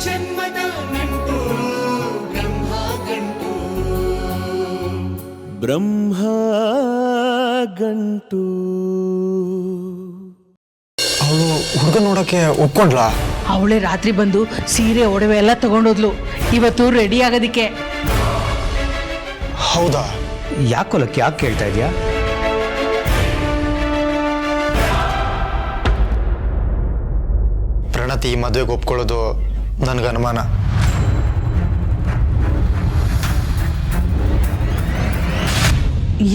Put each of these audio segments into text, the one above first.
ಜನ್ಮದ ನಂಟು ಬ್ರಹ್ಮ ಗಂಟು ಬ್ರಹ್ಮ ಗಂಟು. ಅವಳು ಹುಡುಗ ನೋಡಕ್ಕೆ ಒಪ್ಕೊಂಡ್ಲಾ? ಅವಳೇ ರಾತ್ರಿ ಬಂದು ಸೀರೆ ಒಡವೆ ಎಲ್ಲ ತಗೊಂಡೋದ್ಲು. ಇವತ್ತು ರೆಡಿ ಆಗೋದಿಕ್ಕೆ. ಹೌದಾ? ಯಾಕೊಲಕ್ಕೆ ಯಾಕೆ ಕೇಳ್ತಾ ಇದೆಯಾ? ಪ್ರಣತಿ ಈ ಮದುವೆಗೆ ಒಪ್ಕೊಳ್ಳೋದು ನನಗೆ ಅನುಮಾನ.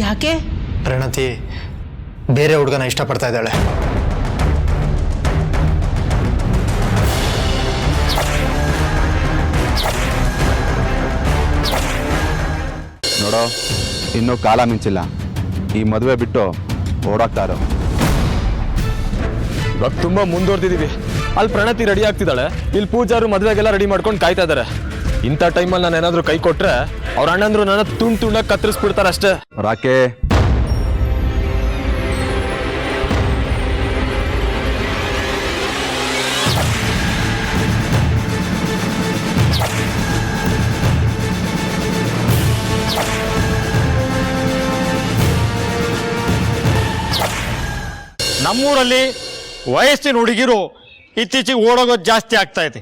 ಯಾಕೆ? ಪ್ರಣತಿ ಬೇರೆ ಹುಡುಗನ ಇಷ್ಟಪಡ್ತಾ ಇದ್ದಾಳೆ. ನೋಡೋ, ಇನ್ನೂ ಕಾಲ ಮಿಂಚಿಲ್ಲ. ಈ ಮದುವೆ ಬಿಟ್ಟು ಓಡಾಕ್ತಾರೋ. ಇವಾಗ ತುಂಬಾ ಮುಂದುವರೆದಿದ್ದೀವಿ. ಅಲ್ಲಿ ಪ್ರಣತಿ ರೆಡಿ ಆಗ್ತಿದ್ದಾಳೆ, ಇಲ್ಲಿ ಪೂಜಾರು ಮದುವೆಗೆಲ್ಲ ರೆಡಿ ಮಾಡ್ಕೊಂಡು ಕಾಯ್ತಾ ಇದ್ದಾರೆ. ಇಂಥ ಟೈಮಲ್ಲಿ ನಾನು ಏನಾದರೂ ಕೈ ಕೊಟ್ರೆ ಅವ್ರ ಅಣ್ಣಂದ್ರು ನನ್ನ ತುಂಡಾಗಿ ಕತ್ತರಿಸ್ಬಿಡ್ತಾರೆ ಅಷ್ಟೇ. ರಾಕೆ, ನಮ್ಮೂರಲ್ಲಿ ವಯಸ್ಸಿನ ಹುಡುಗಿರು ಇತ್ತೀಚೆಗೆ ಓಡೋಗೋದು ಜಾಸ್ತಿ ಆಗ್ತಾ ಇದೆ.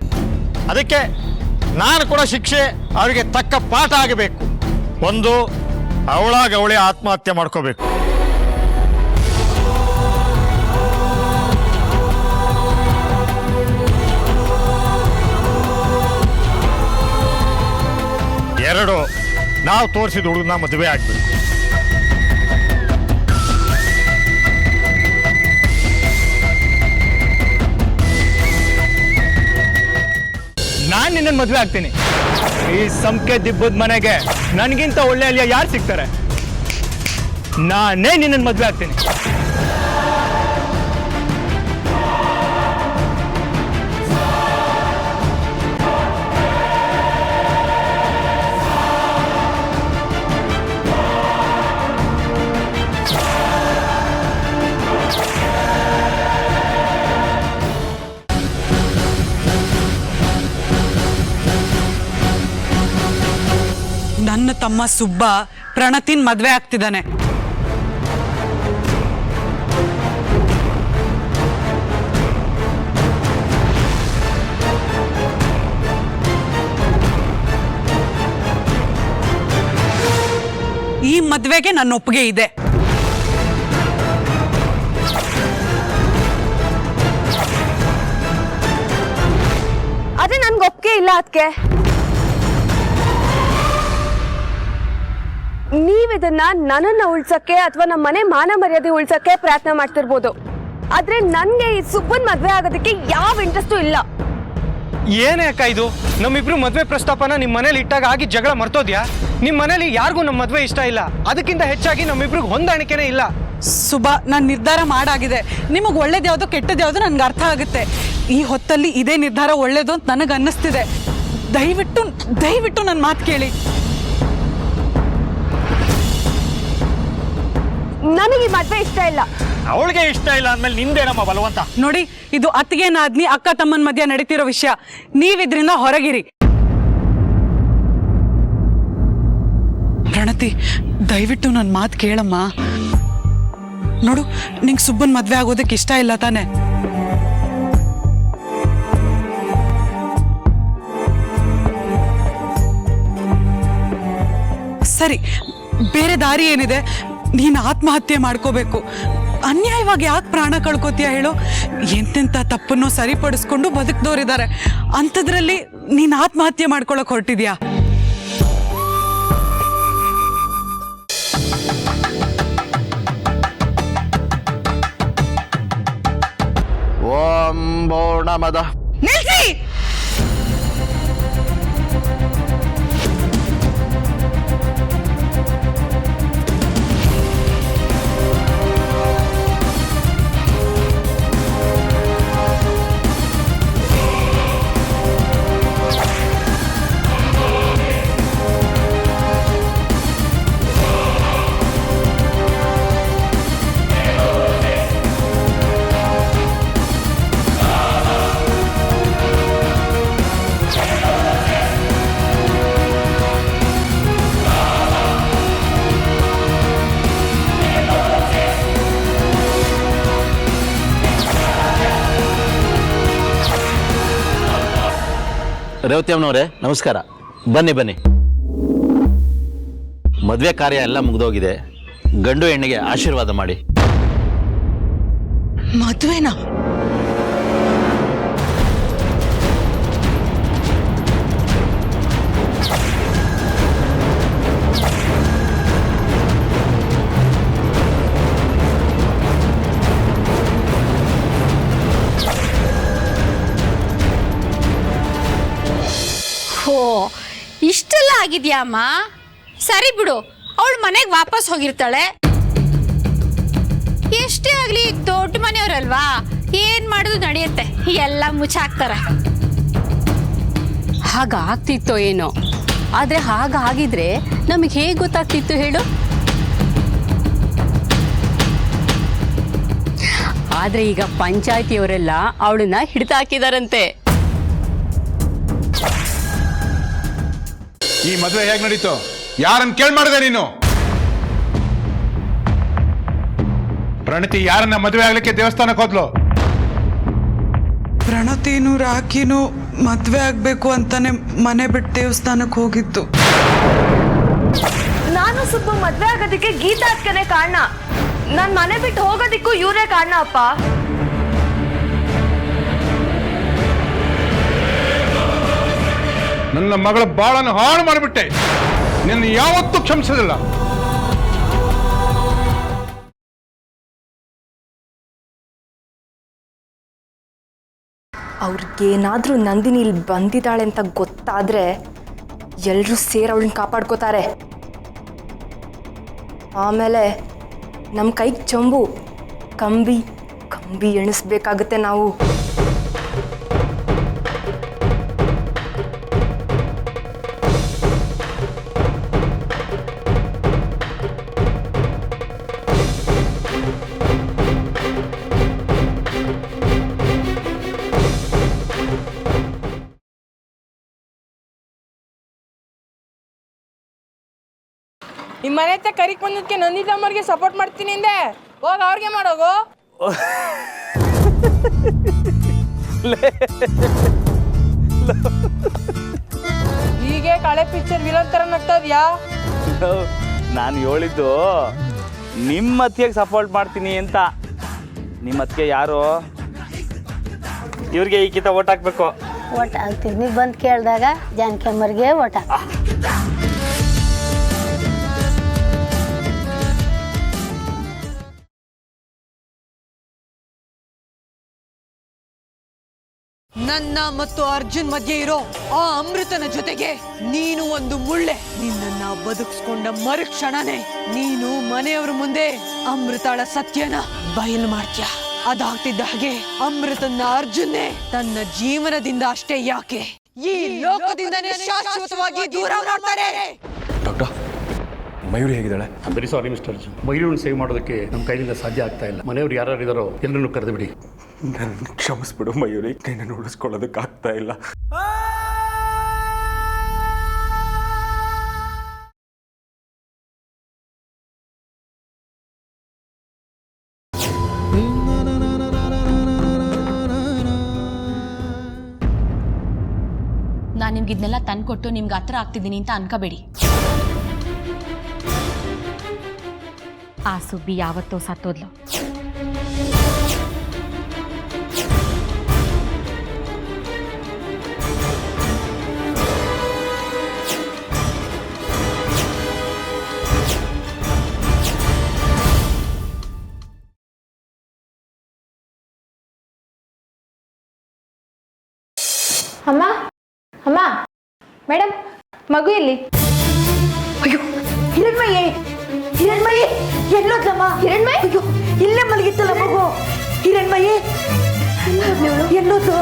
ಅದಕ್ಕೆ ನಾನು ಕೂಡ ಶಿಕ್ಷೆ ಅವರಿಗೆ ತಕ್ಕ ಪಾಠ ಆಗಬೇಕು. ಒಂದು, ಅವಳೇ ಆತ್ಮಹತ್ಯೆ ಮಾಡ್ಕೋಬೇಕು. ಎರಡು, ನಾವು ತೋರಿಸಿದ ಹುಡುಗನ ಮದುವೆ ಆಗ್ಬೇಕು. ನಾನು ನಿನ್ನನ್ನು ಮದುವೆ ಆಗ್ತೀನಿ. ಈ ಸಂಖ್ಯೆ ದಿಬ್ಬದ ಮನೆಗೆ ನನಗಿಂತ ಒಳ್ಳೆ ಅಲ್ಲಿಯ ಯಾರು ಸಿಗ್ತಾರೆ? ನಾನೇ ನಿನ್ನನ್ನು ಮದುವೆ ಆಗ್ತೀನಿ. ನನ್ನ ತಮ್ಮ ಸುಬ್ಬ ಪ್ರಣತಿನ್ ಮದ್ವೆ ಆಗ್ತಿದ್ದಾನೆ. ಈ ಮದ್ವೆಗೆ ನನ್ನ ಒಪ್ಪಿಗೆ ಇದೆ. ಆದ್ರೆ ನನ್ಗೆ ಒಪ್ಪಿಗೆ ಇಲ್ಲ. ಅದಕ್ಕೆ ನೀವಿದನ್ನ ನನ್ನನ್ನ ಉಳ್ಸಕ್ಕೆ ಅಥವಾ ನಮ್ಮ ಮನೆ ಮಾನ ಮರ್ಯಾದೆ ಉಳ್ಸಕ್ಕೆ ಪ್ರಯತ್ನ ಮಾಡ್ತಿರ್ಬೋದು. ಆದ್ರೆ ನನ್ಗೆ ಈ ಸುಬ್ಬನ್ ಮದ್ವೆ ಆಗೋದಕ್ಕೆ ಯಾವ ಇಂಟ್ರೆಸ್ಟು ಇಲ್ಲ. ಏನೇ ಅಕ್ಕ ಇದು? ನಮ್ಮಿಬ್ರು ಮದ್ವೆ ಪ್ರಸ್ತಾಪನ ನಿಮ್ಮ ಮನೇಲಿ ಇಟ್ಟಾಗ ಆಗಿ ಜಗಳ ಮರ್ತೋದ್ಯಾ? ನಿಮ್ಮ ಮನೇಲಿ ಯಾರಿಗೂ ನಮ್ಮ ಮದ್ವೆ ಇಷ್ಟ ಇಲ್ಲ. ಅದಕ್ಕಿಂತ ಹೆಚ್ಚಾಗಿ ನಮ್ಮಿಬ್ರಿಗೆ ಹೊಂದಾಣಿಕೆನೇ ಇಲ್ಲ. ಸುಬಾ, ನಾನು ನಿರ್ಧಾರ ಮಾಡಾಗಿದೆ. ನಿಮಗೆ ಒಳ್ಳೇದು ಯಾವುದು ಕೆಟ್ಟದ್ದು ಯಾವುದು ನನ್ಗೆ ಅರ್ಥ ಆಗುತ್ತೆ. ಈ ಹೊತ್ತಲ್ಲಿ ಇದೇ ನಿರ್ಧಾರ ಒಳ್ಳೇದು ಅಂತ ನನಗೆ ಅನ್ನಿಸ್ತಿದೆ. ದಯವಿಟ್ಟು ನನ್ನ ಮಾತು ಕೇಳಿ. ನನಗೆ ಈ ಮದ್ವೆ ಇಷ್ಟ ಇಲ್ಲ. ಅವಳಿಗೆ ಇಷ್ಟ ಇಲ್ಲ ಅಂದ್ಮೇಲೆ ನಿಂದೇನಮ್ಮ ಬಲವಂತ? ನೋಡಿ, ಇದು ಅತ್ತಿಗೆ ನಾದ್ನಿ ಅಕ್ಕ ತಮ್ಮನ ಮಧ್ಯ ನಡೀತಿರೋ ವಿಷಯ. ನೀವಿದ್ರಿಂದ ಹೊರಗಿರಿ. ಪ್ರಣತಿ, ದಯವಿಟ್ಟು ನನ್ನ ಮಾತು ಕೇಳಮ್ಮ. ನೋಡು, ನಿಂಗೆ ಸುಬ್ಬನ್ ಮದ್ವೆ ಆಗೋದಕ್ಕೆ ಇಷ್ಟ ಇಲ್ಲ ತಾನೆ? ಸರಿ, ಬೇರೆ ದಾರಿ ಏನಿದೆ? ನೀನು ಆತ್ಮಹತ್ಯೆ ಮಾಡ್ಕೋಬೇಕು. ಅನ್ಯಾಯವಾಗಿ ಯಾಕೆ ಪ್ರಾಣ ಕಳ್ಕೊತೀಯ ಹೇಳು? ಎಂತೆಂಥ ತಪ್ಪನ್ನು ಸರಿಪಡಿಸ್ಕೊಂಡು ಬದುಕ್ದೋರಿದ್ದಾರೆ. ಅಂಥದ್ರಲ್ಲಿ ನೀನು ಆತ್ಮಹತ್ಯೆ ಮಾಡ್ಕೊಳಕ್ ಹೊರಟಿದ್ಯಾ? ಓಂ ಬೋಣಮದ. ನಿಲ್ಸಿ! ರೇವತಿ ಅಮ್ಮನವರೇ ನಮಸ್ಕಾರ. ಬನ್ನಿ ಬನ್ನಿ. ಮದುವೆ ಕಾರ್ಯ ಎಲ್ಲ ಮುಗಿದೋಗಿದೆ. ಗಂಡು ಹೆಣ್ಣಿಗೆ ಆಶೀರ್ವಾದ ಮಾಡಿ. ಮದುವೆನಾ? ಓ, ಇಷ್ಟೆಲ್ಲ ಆಗಿದ್ಯಾ ಅಮ್ಮ? ಸರಿ ಬಿಡು, ಅವಳು ಮನೆಗೆ ವಾಪಸ್ ಹೋಗಿರ್ತಾಳೆ. ಎಷ್ಟೇ ಆಗ್ಲಿ ದೊಡ್ಡ ಮನೆಯವರಲ್ವಾ, ಏನ್ ಮಾಡೋದು ನಡೆಯುತ್ತೆ, ಎಲ್ಲ ಮುಚ್ಚಾಕ್ತಾರೆ. ಹಾಗಾಗ್ತಿತ್ತೋ ಏನೋ, ಆದ್ರೆ ಹಾಗಾಗಿದ್ರೆ ನಮಗೆ ಹೇಗೆ ಗೊತ್ತಾಗ್ತಿತ್ತು ಹೇಳು? ಆದ್ರೆ ಈಗ ಪಂಚಾಯತಿಯವರೆಲ್ಲ ಅವಳನ್ನ ಹಿಡಿದಾಕಿದಾರಂತೆ. ಈ ಮದುವೆ ಹೇಗೆ ನಡೀತು? ಯಾರನ್ನ ಕೇಳ್ ಮಾಡಿದೆ ನೀನು? ಪ್ರಣತಿ ಯಾರನ್ನ ಮದುವೆ ಆಗ್ಲಿಕ್ಕೆ ದೇವಸ್ಥಾನಕ್ಕೆ ಹೋದ್ಲು? ಪ್ರಣತಿನೂ ರಾಖಿನೂ ಮದ್ವೆ ಆಗ್ಬೇಕು ಅಂತಾನೆ ಮನೆ ಬಿಟ್ಟು ದೇವಸ್ಥಾನಕ್ಕೆ ಹೋಗಿತ್ತು. ನಾನು ಸುಬ್ಬ ಮದ್ವೆ ಆಗೋದಕ್ಕೆ ಗೀತಾ ಅಕ್ಕನೇ ಕಾರಣ. ನಾನ್ ಮನೆ ಬಿಟ್ಟು ಹೋಗೋದಿಕ್ಕೂ ಇವರೇ ಕಾರಣ ಅಪ್ಪ. ನನ್ನ ಮಗಳ ಬಾಳನ್ನು ಹಾಳು ಮಾಡಿಬಿಟ್ಟೆ. ನಿನ್ನ ಯಾವತ್ತೂ ಕ್ಷಮಿಸೋದಿಲ್ಲ. ಅವ್ರಿಗೇನಾದ್ರೂ ನಂದಿನಿ ಇಲ್ಲಿ ಬಂದಿದ್ದಾಳೆ ಅಂತ ಗೊತ್ತಾದ್ರೆ ಎಲ್ಲರೂ ಸೇರಿ ಅವಳನ್ನ ಕಾಪಾಡ್ಕೋತಾರೆ. ಆಮೇಲೆ ನಮ್ಮ ಕೈಗೆ ಚಂಬು ಕಂಬಿ ಕಂಬಿ ಎಣಿಸ್ಬೇಕಾಗತ್ತೆ ನಾವು. ನಿಮ್ಮ ಮನೆ ಹತ್ರ ಕರಿಕ್ ಬಂದಕ್ಕೆ ನಂದಿತಮ್ಮರಿಗೆ ಸಪೋರ್ಟ್ ಮಾಡ್ತೀನಿ ಅಂದೆ. ಹೋಗ ಅವ್ರಿಗೆ ಮಾಡೋಗು. ಹೀಗೆ ಕಳೆ ಪಿಕ್ಚರ್ ವಿಲನ್ ತರ ನಗ್ತದ್ಯಾ? ನಾನು ಹೇಳಿದ್ದು ನಿಮ್ಮ ಅತ್ತಿಗೆ ಸಪೋರ್ಟ್ ಮಾಡ್ತೀನಿ ಅಂತ. ನಿಮ್ಮ ಅತ್ತಿಗೆ ಯಾರು? ಇವ್ರಿಗೆ ಈ ಕಿತ ಓಟ್ ಹಾಕ್ಬೇಕು. ಓಟ್ ಹಾಕ್ತೀನಿ, ನೀವು ಬಂದು ಕೇಳಿದಾಗ ಜಾನಕಿಯಮ್ಮರಿಗೆ ಓಟ್ ಹಾಕ. ನನ್ನ ಮತ್ತು ಅರ್ಜುನ್ ಮಧ್ಯೆ ಇರೋ ಆ ಅಮೃತನ ಜೊತೆಗೆ ನೀನು ಒಂದು ಮುಳ್ಳೆ. ನಿನ್ನನ್ನ ಬದುಕಿಸ್ಕೊಂಡ ಮರುಕ್ಷಣನೇ ನೀನು ಮನೆಯವ್ರ ಮುಂದೆ ಅಮೃತಳ ಸತ್ಯನ ಬಯಲು ಮಾಡ್ತೀಯ. ಅದಾಗ್ತಿದ್ದ ಹಾಗೆ ಅಮೃತನ ಅರ್ಜುನ್ನೇ ತನ್ನ ಜೀವನದಿಂದ ಅಷ್ಟೇ ಯಾಕೆ ಈ ಲೋಕದಿಂದನೇ ಶಾಶ್ವತವಾಗಿ ದೂರ ಮಾಡ್ತಾರೆ. ಡಾಕ್ಟರ್, ಮಯೂರಿ ಹೇಗಿದ್ದಾಳೆ? ವೆರಿ ಸಾರಿ ಮಿಸ್ಟರ್ ಅರ್ಜುನ್, ಮಯೂರಿಯನ್ನು ಸೇವ್ ಮಾಡೋದಕ್ಕೆ ನಮ್ಮ ಕೈಲಿಂದ ಸಾಧ್ಯ ಆಗ್ತಾ ಇಲ್ಲ. ಮನೆಯವರು ಯಾರು ಇದ್ದಾರೋ ಎಲ್ಲರನ್ನು ಕರೆದು ಬಿಡಿ. ನನ್ನ ಕ್ಷಮಿಸ್ಬಿಡು ಮಯೂರಿ, ನಿನ್ನನ್ನು ಉಳಿಸ್ಕೊಳ್ಳೋದಕ್ಕಾಗ್ತಾ ಇಲ್ಲ. ನಾನು ನಿಮ್ಗೆ ಇದನ್ನೆಲ್ಲ ತಂದ್ಕೊಟ್ಟು ನಿಮ್ಗೆ ಹತ್ರ ಆಗ್ತಿದ್ದೀನಿ ಅಂತ ಅನ್ಕೋಬೇಡಿ. ಆ ಸುಬ್ಬಿ ಯಾವತ್ತೋ ಸತ್ತೋದ್ಲು. ಅಮ್ಮ ಅಮ್ಮ, ಮೇಡಮ್, ಮಗು ಎಲ್ಲಿ? ಅಯ್ಯೋ, ಹಿರಣ್ಮಯಿ ಹಿರಣ್ಮಯಿ ಎಲ್ಲೋದ್ಲಮ್ಮ? ಹಿರಣ್ಮಯಿ? ಅಯ್ಯೋ, ಇಲ್ಲೇ ಮಲಗಿತ್ತಲ್ಲ ಮಗು. ಹಿರಣ್ಮಯಿ ಎಲ್ಲೋದು?